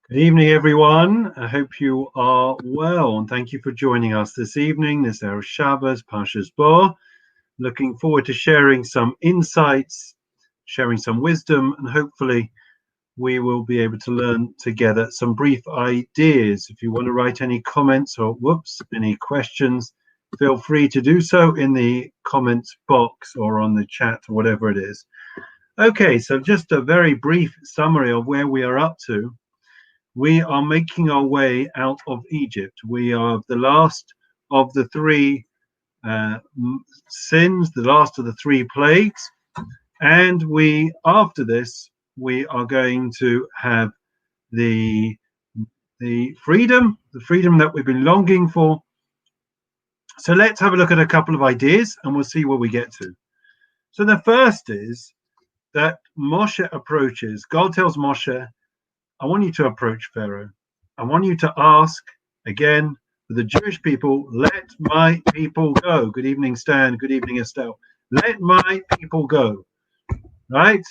Good evening, everyone. I hope you are well, and thank you for joining us this evening. This Erev Shabbos, Parshas Bo. Looking forward to sharing some insights, sharing some wisdom, and hopefully we will be able to learn together some brief ideas. If you want to write any comments or any questions, feel free to do so in the comments box or on the chat or whatever it is. Okay, so just a very brief summary of where we are up to. We are making our way out of Egypt. We are the last of the three sins, the last of the three plagues. And after this, we are going to have the freedom that we've been longing for. So let's have a look at a couple of ideas and we'll see where we get to. So the first is that Moshe approaches, God tells Moshe, I want you to approach Pharaoh. I want you to ask again for the Jewish people, let my people go. Good evening, Stan. Good evening, Estelle. Let my people go. Right?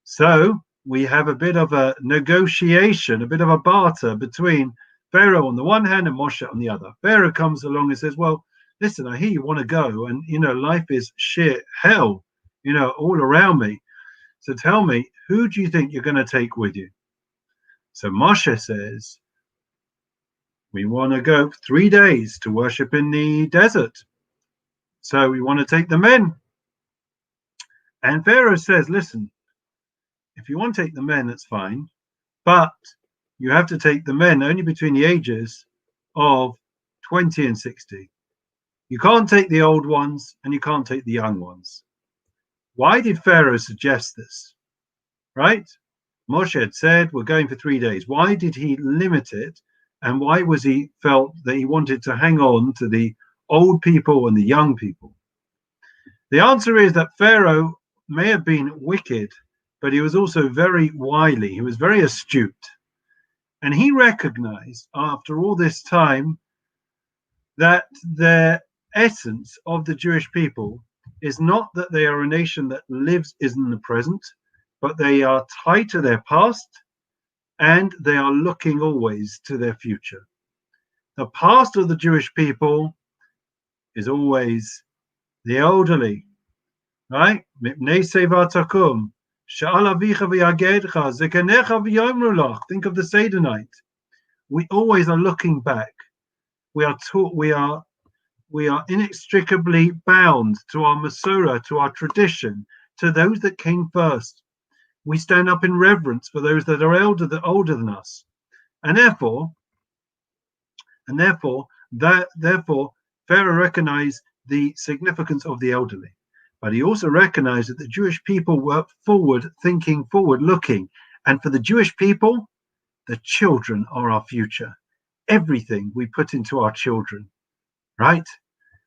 So we have a bit of a negotiation, a bit of a barter between Pharaoh on the one hand and Moshe on the other. Pharaoh comes along and says, well, listen, I hear you want to go, and life is shit hell, all around me. So tell me, who do you think you're going to take with you? So Moshe says, we want to go 3 days to worship in the desert. So we want to take the men. And Pharaoh says, listen, if you want to take the men, that's fine. But you have to take the men only between the ages of 20 and 60. You can't take the old ones and you can't take the young ones. Why did Pharaoh suggest this? Right? Moshe had said, we're going for 3 days. Why did he limit it? And why was he felt that he wanted to hang on to the old people and the young people? The answer is that Pharaoh may have been wicked, but he was also very wily. He was very astute. And he recognized after all this time that the essence of the Jewish people is not that they are a nation that lives in the present, but they are tied to their past and they are looking always to their future. The past of the Jewish people is always the elderly, right? Think of the Seder night. We always are looking back. We are inextricably bound to our Masorah, to our tradition, to those that came first. We stand up in reverence for those that are older than us, and therefore, Pharaoh recognized the significance of the elderly, but he also recognized that the Jewish people were forward-thinking, forward-looking, and for the Jewish people, the children are our future. Everything we put into our children, right?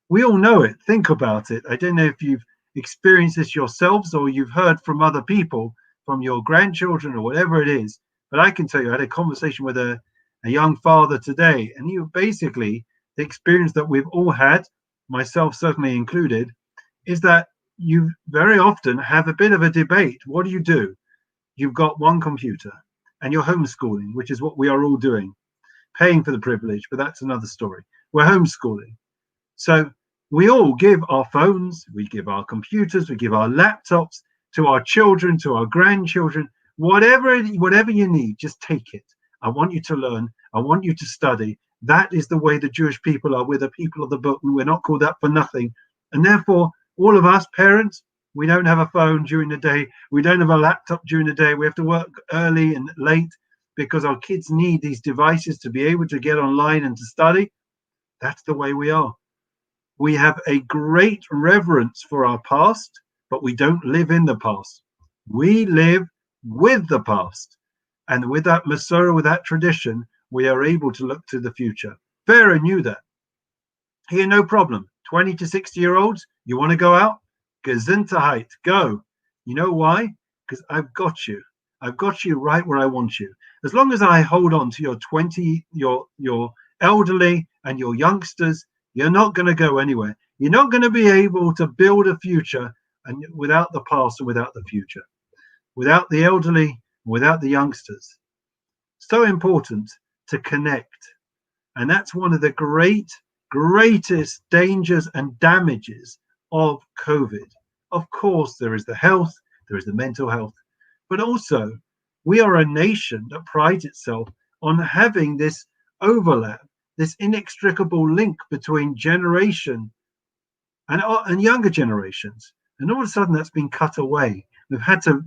We all know it. Think about it. I don't know if you've experienced this yourselves or you've heard from other people, from your grandchildren or whatever it is. But I can tell you, I had a conversation with a young father today, and he basically, the experience that we've all had, myself certainly included, is that you very often have a bit of a debate. What do? You've got one computer and you're homeschooling, which is what we are all doing, paying for the privilege, but that's another story. We're homeschooling. So we all give our phones, we give our computers, we give our laptops to our children, to our grandchildren, whatever you need, just take it. I want you to learn. I want you to study. That is the way the Jewish people are. We're the people of the book, and we're not called that for nothing. And therefore, all of us parents, we don't have a phone during the day. We don't have a laptop during the day. We have to work early and late because our kids need these devices to be able to get online and to study. That's the way we are. We have a great reverence for our past, but we don't live in the past. We live with the past. And with that Masorah, with that tradition, we are able to look to the future. Pharaoh knew that. He had no problem. 20 to 60-year-olds, you want to go out? Gesundheit, go. You know why? Because I've got you. I've got you right where I want you. As long as I hold on to your elderly and your youngsters, you're not going to go anywhere. You're not going to be able to build a future and without the past and without the future, without the elderly, without the youngsters. So important to connect. And that's one of the greatest dangers and damages of COVID. Of course, there is the health, there is the mental health, but also we are a nation that prides itself on having this overlap, this inextricable link between generation and younger generations. And all of a sudden that's been cut away. We've had to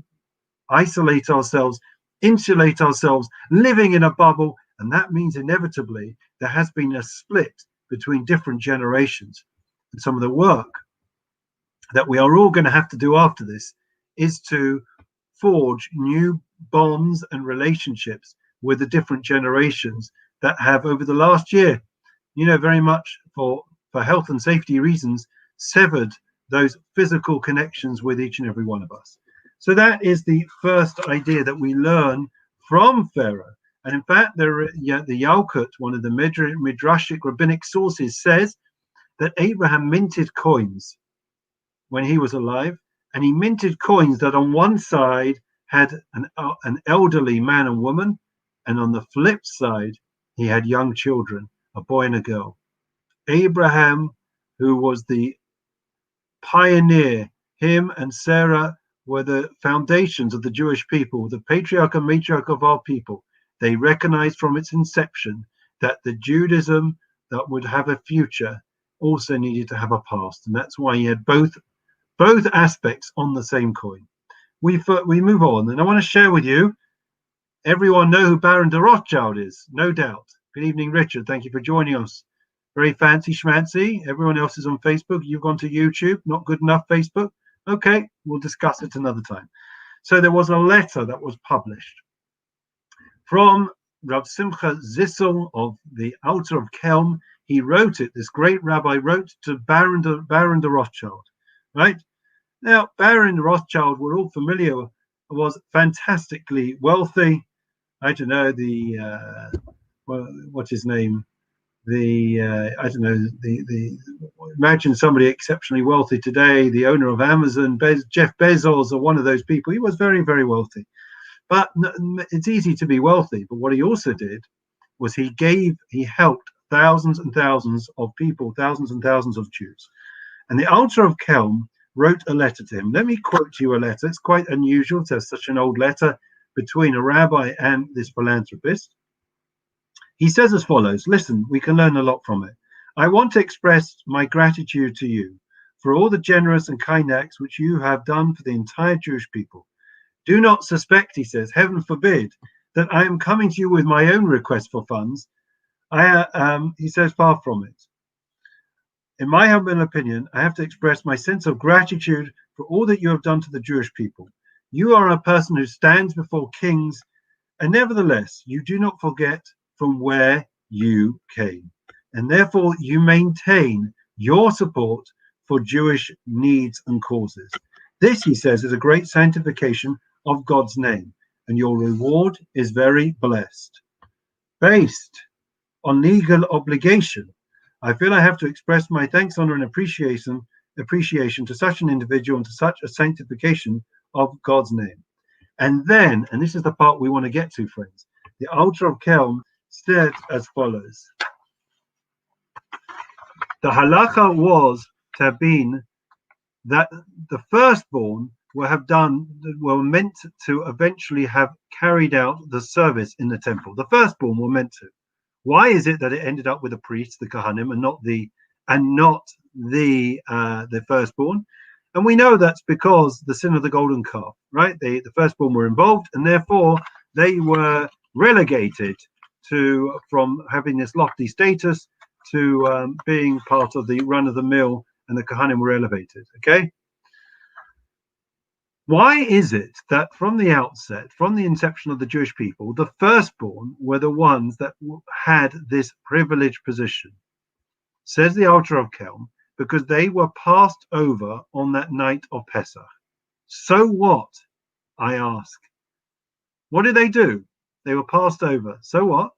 isolate ourselves, insulate ourselves, living in a bubble. And that means inevitably there has been a split between different generations. And some of the work that we are all going to have to do after this is to forge new bonds and relationships with the different generations that have over the last year, very much for health and safety reasons, severed those physical connections with each and every one of us. So that is the first idea that we learn from Pharaoh. And in fact, the Yalkut, one of the Midrashic rabbinic sources, says that Abraham minted coins when he was alive, and he minted coins that on one side had an elderly man and woman, and on the flip side, he had young children, a boy and a girl. Abraham, who was the pioneer, him and Sarah were the foundations of the Jewish people, the patriarch and matriarch of our people. They recognized from its inception that the Judaism that would have a future also needed to have a past. And that's why he had both aspects on the same coin. We move on, and I want to share with you, everyone know who Baron de Rothschild is, no doubt. Good evening, Richard. Thank you for joining us. Very fancy schmancy. Everyone else is on Facebook. You've gone to YouTube. Not good enough, Facebook. Okay, we'll discuss it another time. So there was a letter that was published from Rav Simcha Zissel of the Altar of Kelm. He wrote it, this great rabbi wrote to Baron de Rothschild, right? Now, Baron de Rothschild, we're all familiar, was fantastically wealthy. I don't know, what's his name? Imagine somebody exceptionally wealthy today, the owner of Amazon, Jeff Bezos, or one of those people. He was very, very wealthy. But it's easy to be wealthy. But what he also did was he helped thousands and thousands of people, thousands and thousands of Jews. And the Altar of Kelm wrote a letter to him. Let me quote you a letter. It's quite unusual to have such an old letter between a rabbi and this philanthropist. He says as follows, listen, we can learn a lot from it. I want to express my gratitude to you for all the generous and kind acts which you have done for the entire Jewish people. Do not suspect, he says, heaven forbid, that I am coming to you with my own request for funds. He says, far from it. In my humble opinion, I have to express my sense of gratitude for all that you have done to the Jewish people. You are a person who stands before kings, and nevertheless, you do not forget from where you came. And therefore, you maintain your support for Jewish needs and causes. This, he says, is a great sanctification of God's name, and your reward is very blessed. Based on legal obligation, I feel I have to express my thanks, honor, and appreciation to such an individual and to such a sanctification of God's name. And then, and this is the part we want to get to, friends, the Altar of Kelm said as follows. The halacha was to have been that the firstborn were meant to eventually have carried out the service in the temple. The firstborn were meant to. Why is it that it ended up with the priests, the Kohanim, and not the firstborn? And we know that's because the sin of the golden calf, right? The firstborn were involved, and therefore they were relegated from having this lofty status to being part of the run-of-the-mill, and the Kohanim were elevated. Okay. Why is it that from the outset, from the inception of the Jewish people, the firstborn were the ones that had this privileged position? Says the Altar of Kelm, because they were passed over on that night of Pesach. So what? I ask. What did they do? They were passed over. So what?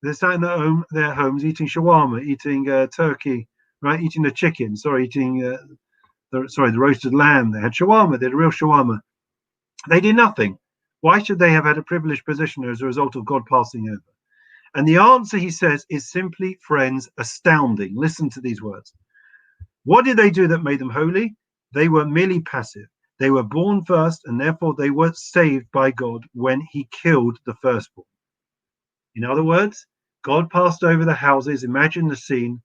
They sat in their homes eating shawarma, eating turkey, right? Eating the chicken. Eating the roasted lamb. They had shawarma. They had real shawarma. They did nothing. Why should they have had a privileged position as a result of God passing over? And the answer, he says, is simply, friends, astounding. Listen to these words. What did they do that made them holy? They were merely passive. They were born first, and therefore they were saved by God when he killed the firstborn. In other words, God passed over the houses. Imagine the scene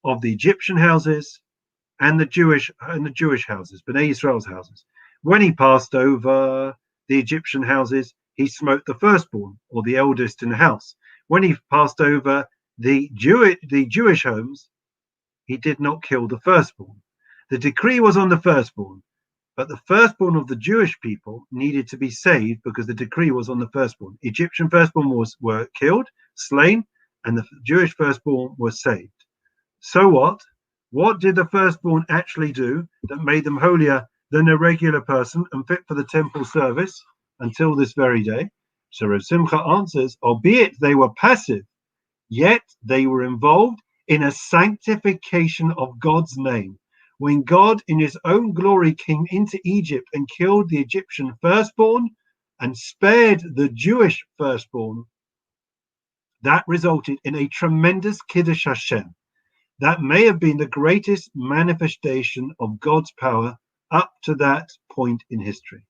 of the Egyptian houses and the Jewish houses, Bnei Israel's houses. When he passed over the Egyptian houses, he smote the firstborn, or the eldest in the house. When he passed over the Jewish homes, he did not kill the firstborn. The decree was on the firstborn, but the firstborn of the Jewish people needed to be saved because the decree was on the firstborn. Egyptian firstborn were killed, slain, and the Jewish firstborn was saved. So what? What did the firstborn actually do that made them holier than a regular person and fit for the temple service until this very day? So Rav Simcha answers, albeit they were passive, yet they were involved in a sanctification of God's name. When God in his own glory came into Egypt and killed the Egyptian firstborn and spared the Jewish firstborn, that resulted in a tremendous Kiddush Hashem. That may have been the greatest manifestation of God's power up to that point in history.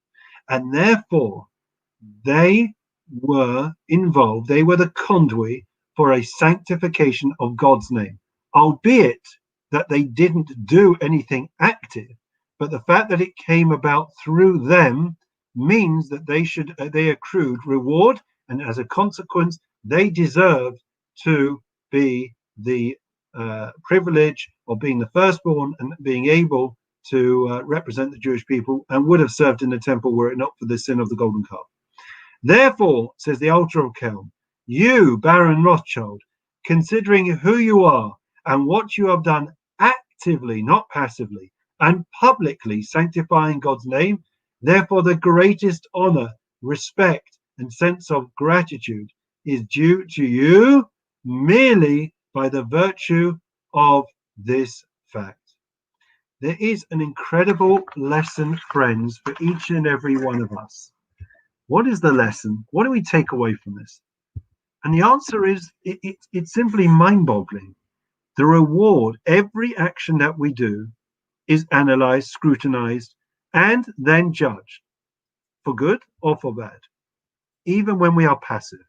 And therefore, they were involved, they were the conduit for a sanctification of God's name, albeit that they didn't do anything active, but the fact that it came about through them means that they accrued reward, and as a consequence, they deserved to be the privilege of being the firstborn and being able to represent the Jewish people, and would have served in the temple were it not for the sin of the golden calf. Therefore, says the Altar of Kelm, you, Baron Rothschild, considering who you are and what you have done actively, not passively, and publicly sanctifying God's name, therefore the greatest honor, respect, and sense of gratitude is due to you merely by the virtue of this fact. There is an incredible lesson, friends, for each and every one of us. What is the lesson? What do we take away from this? And the answer is it's simply mind-boggling. The reward, every action that we do, is analyzed, scrutinized, and then judged for good or for bad, even when we are passive.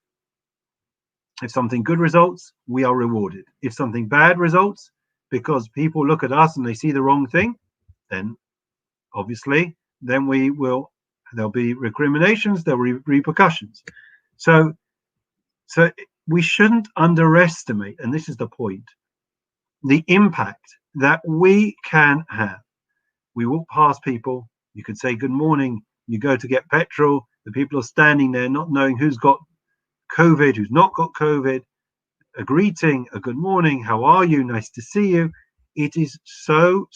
If something good results, we are rewarded. If something bad results, because people look at us and they see the wrong thing, then obviously, then there'll be recriminations, there'll be repercussions. So we shouldn't underestimate, and this is the point, the impact that we can have. We walk past people, you could say good morning, you go to get petrol, the people are standing there not knowing who's got COVID, who's not got COVID, a greeting, a good morning, how are you, nice to see you. It is so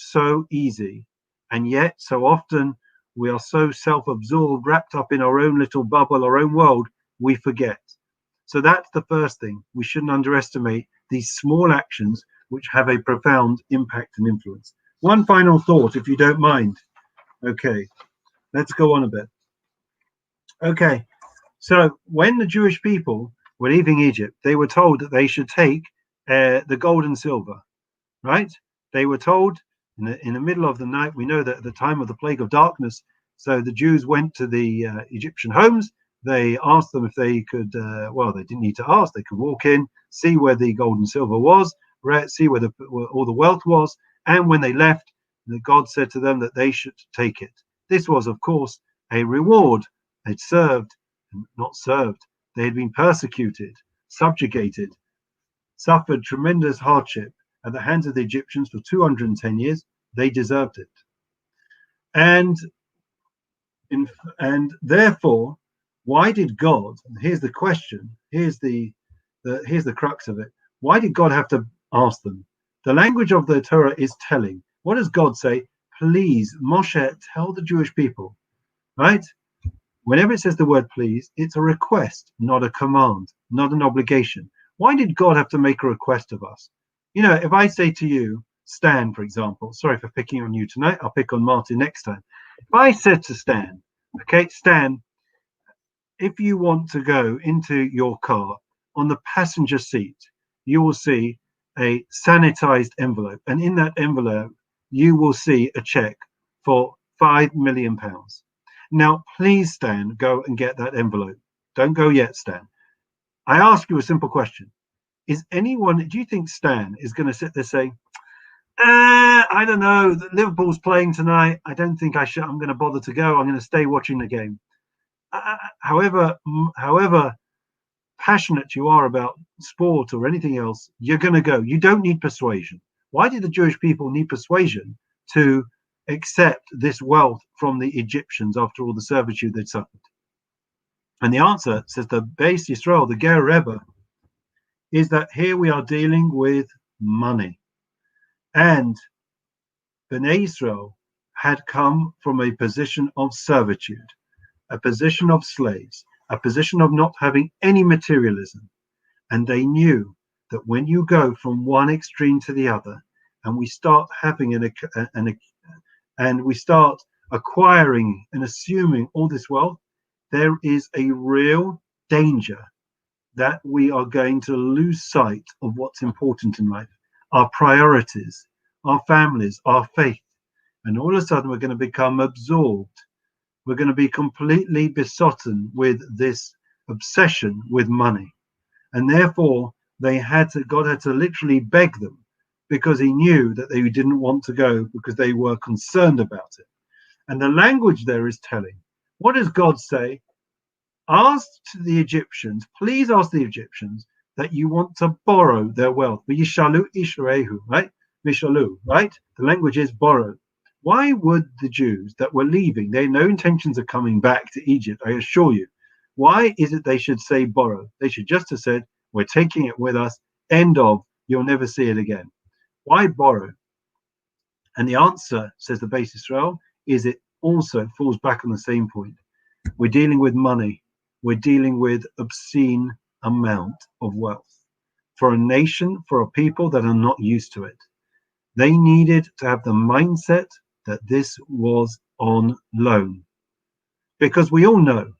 easy, and yet so often we are so self-absorbed, wrapped up in our own little bubble, our own world, we forget. So that's the first thing. We shouldn't underestimate these small actions which have a profound impact and influence. One final thought, if you don't mind. Okay, let's go on a bit. Okay, so when the Jewish people were leaving Egypt, they were told that they should take the gold and silver, right? They were told in the middle of the night. We know that at the time of the plague of darkness, so the Jews went to the Egyptian homes. They asked them if they could, they didn't need to ask. They could walk in, see where the gold and silver was, see where all the wealth was. And when they left, God said to them that they should take it. This was, of course, a reward. They'd not served. They had been persecuted, subjugated, suffered tremendous hardship at the hands of the Egyptians for 210 years. They deserved it. And therefore, why did God, and here's the question, here's the crux of it, why did God have to ask them? The language of the Torah is telling. What does God say? Please, Moshe, tell the Jewish people, right? Whenever it says the word please, it's a request, not a command, not an obligation. Why did God have to make a request of us? You know, if I say to you, Stan, for example, sorry for picking on you tonight, I'll pick on Martin next time. If I said to Stan, okay, Stan, if you want to go into your car, on the passenger seat, you will see a sanitized envelope. And in that envelope, you will see a check for £5 million. Now, please, Stan, go and get that envelope. Don't go yet, Stan. I ask you a simple question. Do you think Stan is going to sit there saying, I don't know, Liverpool's playing tonight. I don't think I'm going to bother to go. I'm going to stay watching the game. However passionate you are about sport or anything else, you're going to go. You don't need persuasion. Why did the Jewish people need persuasion to accept this wealth from the Egyptians after all the servitude they'd suffered? And the answer, says the Beis Yisrael, the Ger Rebbe, is that here we are dealing with money. And Bnei Israel had come from a position of servitude, a position of slaves, a position of not having any materialism. And they knew that when you go from one extreme to the other, and we start having and we start acquiring and assuming all this wealth, there is a real danger that we are going to lose sight of what's important in life, our priorities, our families, our faith. And all of a sudden, we're going to become absorbed. We're going to be completely besotted with this obsession with money. And therefore, God had to literally beg them, because he knew that they didn't want to go, because they were concerned about it. And the language there is telling. What does God say? Ask the Egyptians, please ask the Egyptians that you want to borrow their wealth. Yishalu ishrehu, right? Vishalu, right? The language is borrow. Why would the Jews that were leaving, they had no intentions of coming back to Egypt, I assure you. Why is it they should say borrow? They should just have said, we're taking it with us, end of, you'll never see it again. Why borrow? And the answer, says the Beis Yisrael, is it also falls back on the same point. We're dealing with money. We're dealing with obscene amount of wealth for a nation, for a people that are not used to it. They needed to have the mindset that this was on loan. Because we all know,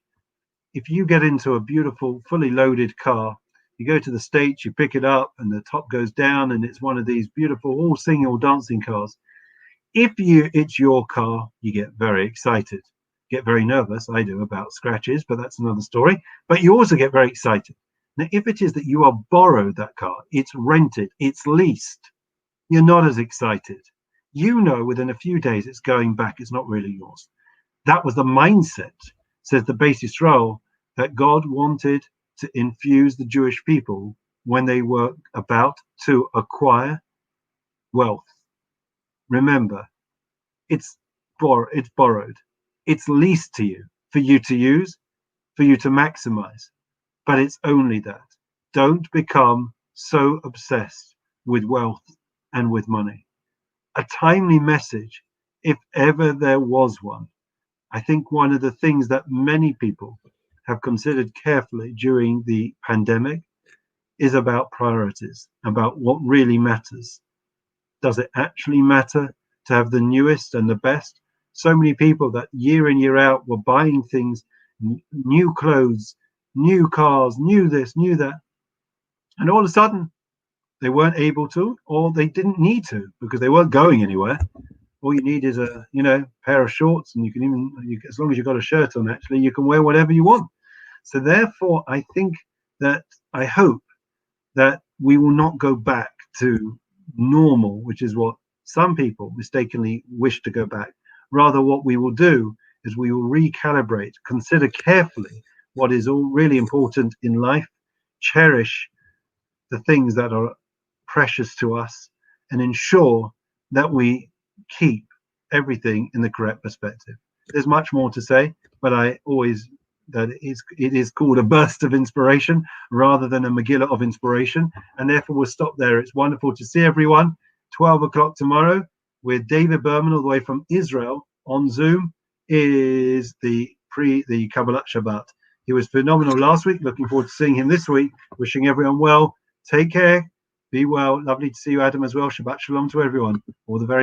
if you get into a beautiful, fully loaded car, you go to the States, you pick it up, and the top goes down, and it's one of these beautiful, all singing, all dancing cars. If it's your car, you get very excited. Get very nervous, I do, about scratches, but that's another story. But you also get very excited. Now, if it is that you are borrowed that car, it's rented, it's leased, you're not as excited. You know within a few days it's going back, it's not really yours. That was the mindset, says the Beis Yisrael, that God wanted to infuse the Jewish people when they were about to acquire wealth. Remember, it's borrowed. It's leased to you for you to use, for you to maximize. But it's only that. Don't become so obsessed with wealth and with money. A timely message, if ever there was one. I think one of the things that many people have considered carefully during the pandemic is about priorities, about what really matters. Does it actually matter to have the newest and the best? So many people that year in, year out were buying things, new clothes, new cars, new this, new that. And all of a sudden, they weren't able to, or they didn't need to, because they weren't going anywhere. All you need is a, pair of shorts, and as long as you've got a shirt on, actually, you can wear whatever you want. So therefore, I hope that we will not go back to normal, which is what some people mistakenly wish to go back. Rather, what we will do is we will recalibrate, consider carefully what is all really important in life, cherish the things that are precious to us, and ensure that we keep everything in the correct perspective. There's much more to say, but it is called a burst of inspiration rather than a Megillah of inspiration, and therefore we'll stop there. It's wonderful to see everyone. 12 o'clock tomorrow with David Berman, all the way from Israel on Zoom, is the Kabbalat Shabbat. He was phenomenal last week. Looking forward to seeing him this week. Wishing everyone well. Take care. Be well. Lovely to see you, Adam, as well. Shabbat Shalom to everyone. All the very best.